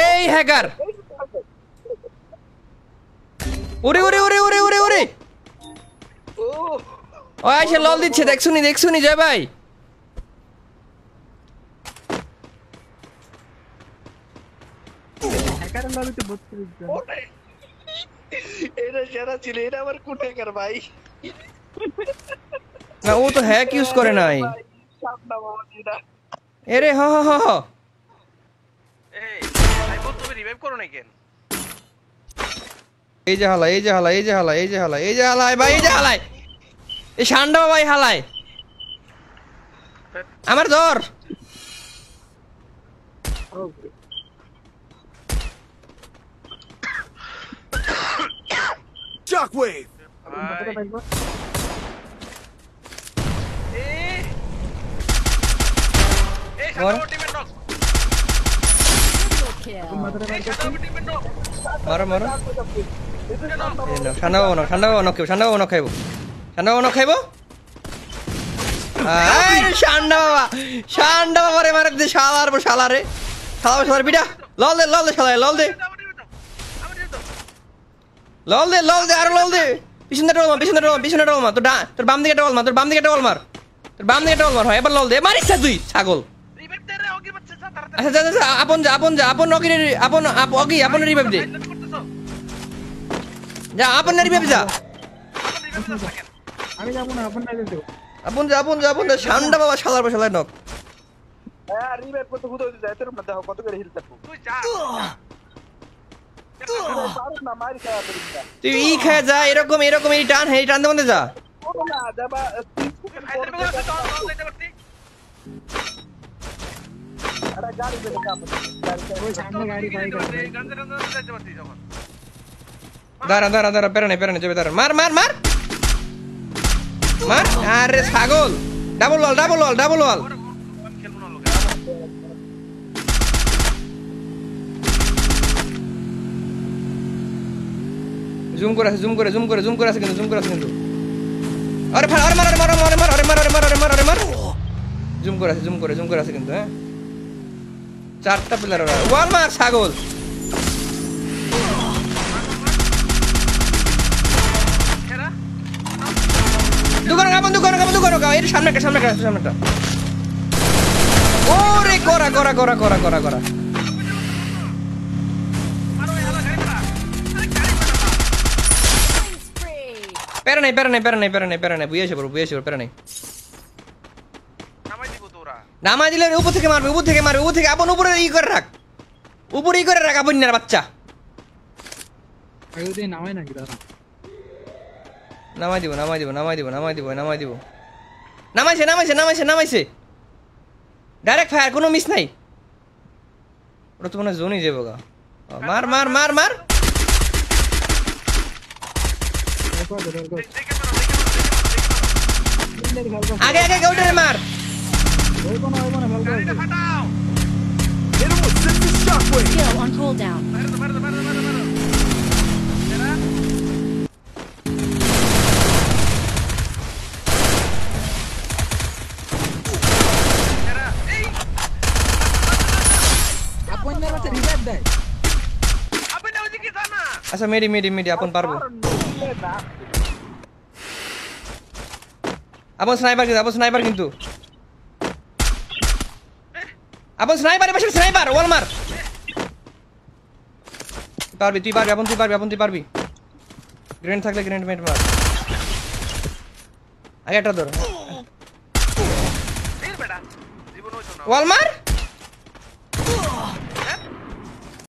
এই হ্যাকার ওরে ওরে ওরে ওরে ওরে ওরে ও এসে লল দিচ্ছে দেখছুনি জয় ভাই হ্যাকার লবিতে 32 জন এটা সেরা ছিল এটা আবার কোন হ্যাকার ভাই না ও তো হ্যাক ইউজ করে নাই সামনা মামা আরে হ হ হ এই ভাই বল তুমি রিভাইভ করো না কেন এই যে হালা ভাই এই যে হালাই এই শান্ডা ভাই হালাই আমার ধর Shockwave. মারো ঠান্ডা বাবু না খাইবো ঠান্ডা বাবা রে মারে দে শালারে বিটা লল দে শালায় লল দে আর লল দে পিছনে ডল মার তোর বাম দিকে ডল মার হয় এবার লল দে মারিস তুই ছাগল আচ্ছা আপন রিভাইভ দে যা আপন রিভাইভ যা আমি যাব না আপন নাই দেব আপন যা ঠান্ডা বাবা শালার নক হ্যাঁ রিভাইভ করতে হুদ হইতে যায় তোর মধ্যে কত করে হিল থাকবো তুই যা পারছ না মারি খাওয়া পড়িস তুই ই খেয়ে যা এরকম এই টান দে মধ্যে যা না যাবা 30 সেকেন্ড পর আরে গাড়ি বের কাপ ওই সামনে গাড়ি পাই করে দাঁড়া পেরানে যাবে দাঁড়া মার আরে ছাগল ডাবল ওয়াল জুম করে আছে কিন্তু আরে মার জুম করে আছে কিন্তু হ্যাঁ চারটা প্লেয়ার ওয়াল মার ছাগল দোকান এর সামনেটা ওরে করা পেরা নাই বুঝিয়েছে পেরা নাই নামাই দিলে উপর থেকে মারবে আপন উপরে ই করে রাখ আপন না বাচ্চা আগে দিয়ে নামাই নাকি দাদা নামাই দিব নামাইছে ডাইরেক্ট ফায়ার কোনো মিস নাই ওটা তো মনে জোনই যাবো গা মার আগে গৌটারে মার Hit him with System Shockwave. Kill on cooldown. আপন না বাতে রিভাইভ দেয় আচ্ছা মেডি আপন পারবো আপন স্নাইপার কিন্তু আপন স্নাইপার ওয়াল মার তুই পারবি গ্রেনেড থাকলে গ্রেনেড মেট মার আগে একটা ধর ওয়াল মার